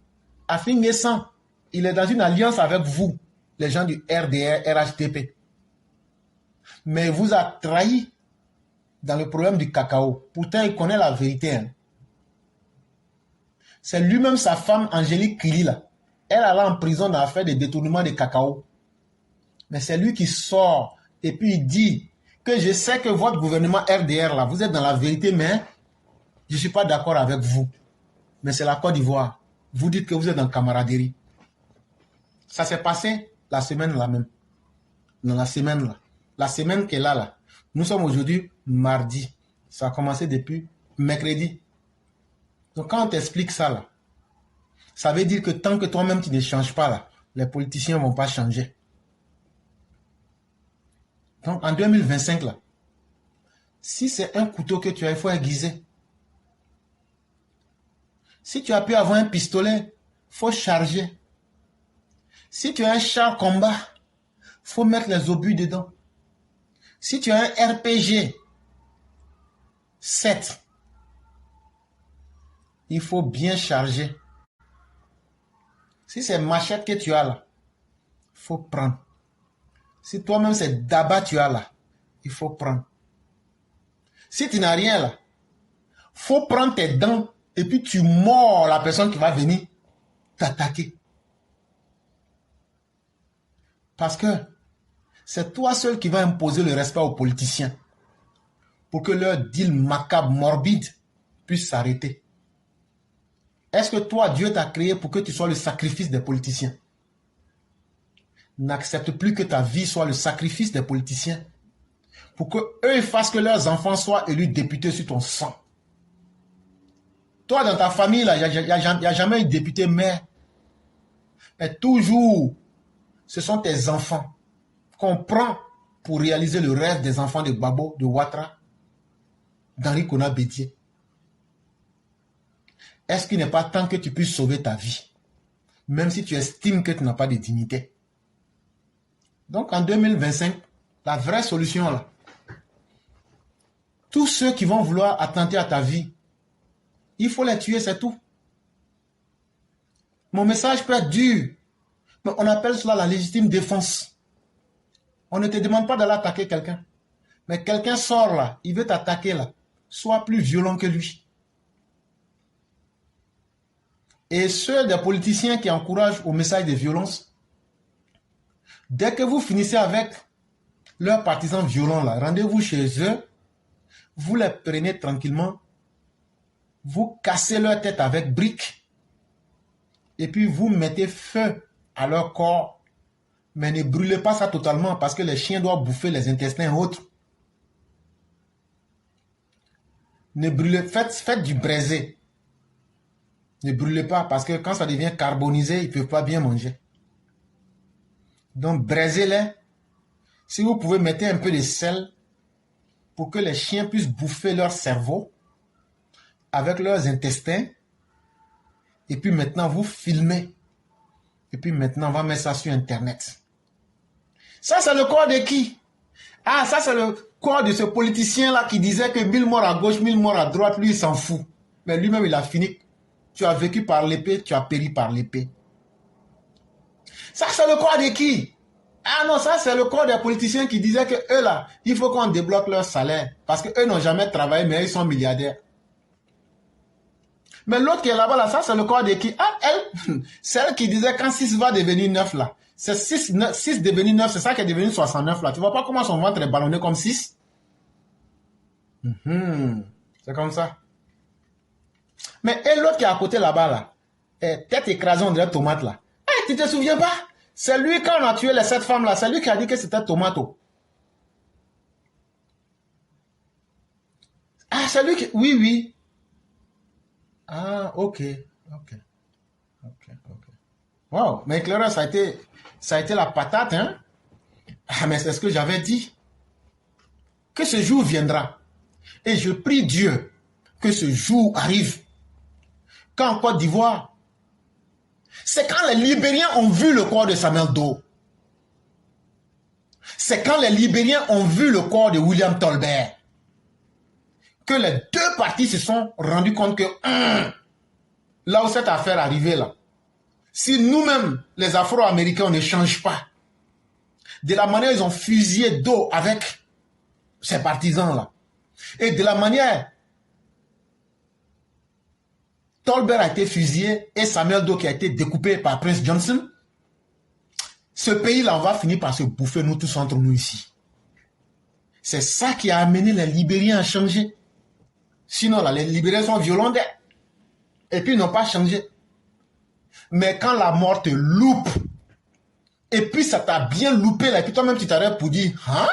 Afin Essan, il est dans une alliance avec vous, les gens du RDR, RHDP. Mais il vous a trahi dans le problème du cacao. Pourtant, il connaît la vérité. Hein. C'est lui-même sa femme, Angélique Kili, là. Elle allait en prison dans l'affaire de détournement de cacao. Mais c'est lui qui sort et puis il dit que je sais que votre gouvernement RDR, là, vous êtes dans la vérité, mais je ne suis pas d'accord avec vous. Mais c'est la Côte d'Ivoire. Vous dites que vous êtes en camaraderie. Ça s'est passé la semaine là même. Dans la semaine là. La semaine qu'elle a là. Nous sommes aujourd'hui mardi. Ça a commencé depuis mercredi. Donc quand on t'explique ça là, ça veut dire que tant que toi-même tu ne changes pas là, les politiciens ne vont pas changer. Donc en 2025 là, si c'est un couteau que tu as, il faut aiguiser. Si tu as pu avoir un pistolet, il faut charger. Si tu as un char combat, il faut mettre les obus dedans. Si tu as un RPG 7, il faut bien charger. Si c'est machette que tu as là, il faut prendre. Si toi-même c'est daba tu as là, il faut prendre. Si tu n'as rien là, il faut prendre tes dents et puis tu mords la personne qui va venir t'attaquer. Parce que c'est toi seul qui va imposer le respect aux politiciens pour que leur deal macabre, morbide puisse s'arrêter. Est-ce que toi, Dieu t'a créé pour que tu sois le sacrifice des politiciens? N'accepte plus que ta vie soit le sacrifice des politiciens pour qu'eux fassent que leurs enfants soient élus députés sur ton sang. Toi, dans ta famille, il n'y a jamais eu de député maire. Mais toujours, ce sont tes enfants qu'on prend pour réaliser le rêve des enfants de Gbagbo, de Ouattara, d'Henri Konan Bédié. Est-ce qu'il n'est pas temps que tu puisses sauver ta vie, même si tu estimes que tu n'as pas de dignité? Donc en 2025, La vraie solution, là. Tous ceux qui vont vouloir attenter à ta vie, il faut les tuer, c'est tout. Mon message peut être dur, mais on appelle cela la légitime défense. On ne te demande pas d'aller attaquer quelqu'un. Mais quelqu'un sort là, il veut t'attaquer là. Sois plus violent que lui. Et ceux des politiciens qui encouragent au message de violence, dès que vous finissez avec leurs partisans violents là, rendez-vous chez eux, vous les prenez tranquillement, vous cassez leur tête avec briques, et puis vous mettez feu à leur corps. Mais ne brûlez pas ça totalement parce que les chiens doivent bouffer les intestins autres. Ne brûlez, faites du braisé. Ne brûlez pas parce que quand ça devient carbonisé, ils ne peuvent pas bien manger. Donc braisez-les. Si vous pouvez, mettez un peu de sel pour que les chiens puissent bouffer leur cerveau avec leurs intestins. Et puis maintenant, vous filmez. Et puis maintenant, on va mettre ça sur Internet. Ça, c'est le corps de qui? Ah, ça, c'est le corps de ce politicien-là qui disait que 1000 morts à gauche, 1000 morts à droite, lui, il s'en fout. Mais lui-même, il a fini. Tu as vécu par l'épée, tu as péri par l'épée. Ça, c'est le corps de qui? Ah non, ça, c'est le corps des politiciens qui disaient que eux, là, il faut qu'on débloque leur salaire. Parce qu'eux n'ont jamais travaillé, mais ils sont milliardaires. Mais l'autre qui est là-bas, là, ça, c'est le corps de qui? Ah, elle, celle qui disait quand 6 va devenir 9, là. C'est 6 devenir 9, c'est ça qui est devenu 69, là. Tu vois pas comment son ventre est ballonné comme 6? C'est comme ça. Mais et l'autre qui est à côté là-bas, là, tête écrasée, on dirait tomate, là. Eh, tu te souviens pas? C'est lui, quand on a tué les 7 femmes, là, c'est lui qui a dit que c'était tomato. Ah, c'est lui qui... Oui, oui. Ah, ok. Wow, mais Clara, ça a été la patate, hein? Ah, mais c'est ce que j'avais dit. Que ce jour viendra. Et je prie Dieu que ce jour arrive. Quand en Côte d'Ivoire, c'est quand les Libériens ont vu le corps de Samuel Doe. C'est quand les Libériens ont vu le corps de William Tolbert que les deux parties se sont rendus compte que là où cette affaire est arrivée là, si nous-mêmes, les Afro-Américains, on ne change pas de la manière ils ont fusillé Doe avec ces partisans-là, et de la manière Tolbert a été fusillé et Samuel Doe qui a été découpé par Prince Johnson, ce pays-là, on va finir par se bouffer nous tous entre nous ici. C'est ça qui a amené les Libériens à changer. Sinon, là, les Libériens sont violents et puis ils n'ont pas changé. Mais quand la mort te loupe, et puis ça t'a bien loupé, là, et puis toi-même tu t'arrêtes pour dire, hein?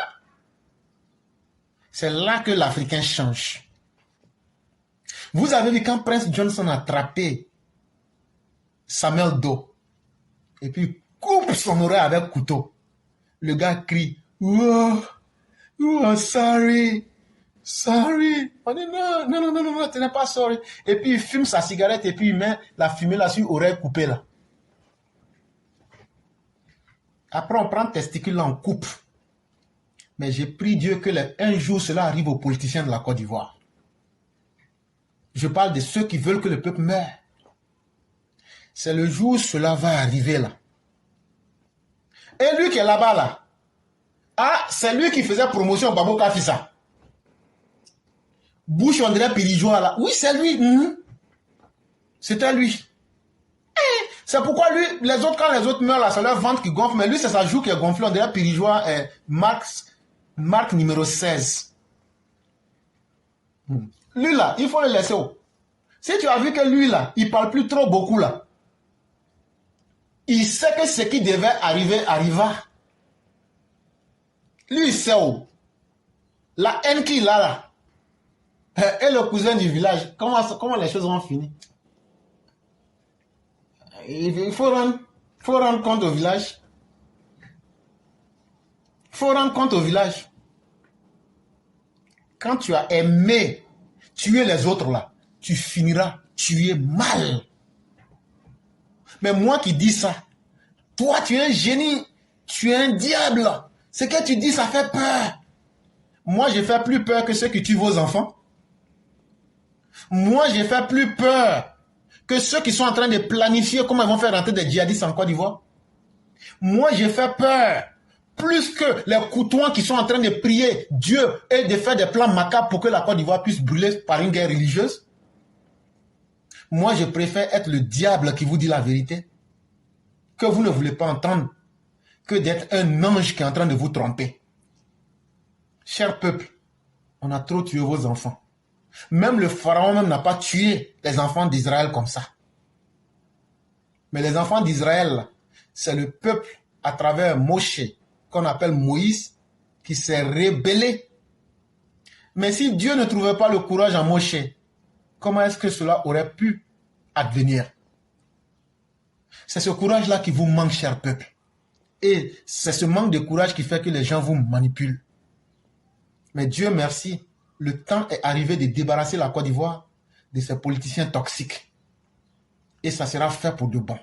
C'est là que l'Africain change. Vous avez vu quand Prince Johnson a attrapé Samuel Doe, et puis coupe son oreille avec couteau. Le gars crie, oh, sorry. On dit non, tu n'es pas sorry. Et puis il fume sa cigarette et puis il met la fumée là sur l'oreille coupée là. Après on prend le testicule là, on coupe. Mais j'ai prié Dieu que un jour cela arrive aux politiciens de la Côte d'Ivoire. Je parle de ceux qui veulent que le peuple meure. C'est le jour où cela va arriver là. Et lui qui est là-bas là, ah, c'est lui qui faisait promotion au Babo Kafissa. Bouche, on dirait Pirijoa là. Oui, c'est lui. C'était lui. C'est pourquoi lui, les autres, quand les autres meurent là, c'est leur ventre qui gonfle. Mais lui, c'est sa joue qui est gonflée. On dirait Pirijoa, marque numéro 16. Lui là, il faut le laisser. Si tu as vu que lui là, il parle plus trop beaucoup là. Il sait que ce qui devait arriver, arriva. Lui, il sait où. La haine qu'il a là. Et le cousin du village, comment les choses vont finir? Il faut rendre compte au village. Il faut rendre compte au village. Quand tu as aimé tuer les autres là, tu finiras tuer mal. Mais moi qui dis ça, toi tu es un génie, tu es un diable. Ce que tu dis, ça fait peur. Moi, j'ai fait plus peur que ceux qui tuent vos enfants. Moi, j'ai fait plus peur que ceux qui sont en train de planifier comment ils vont faire rentrer des djihadistes en Côte d'Ivoire. Moi, j'ai fait peur plus que les coutouans qui sont en train de prier Dieu et de faire des plans macabres pour que la Côte d'Ivoire puisse brûler par une guerre religieuse. Moi, je préfère être le diable qui vous dit la vérité, que vous ne voulez pas entendre, que d'être un ange qui est en train de vous tromper. Cher peuple, on a trop tué vos enfants. Même le pharaon même n'a pas tué les enfants d'Israël comme ça. Mais les enfants d'Israël, c'est le peuple à travers Moshe, qu'on appelle Moïse, qui s'est rébellé. Mais si Dieu ne trouvait pas le courage en Moshe, comment est-ce que cela aurait pu advenir? C'est ce courage-là qui vous manque, cher peuple. Et c'est ce manque de courage qui fait que les gens vous manipulent. Mais Dieu merci, le temps est arrivé de débarrasser la Côte d'Ivoire de ces politiciens toxiques. Et ça sera fait pour de bon.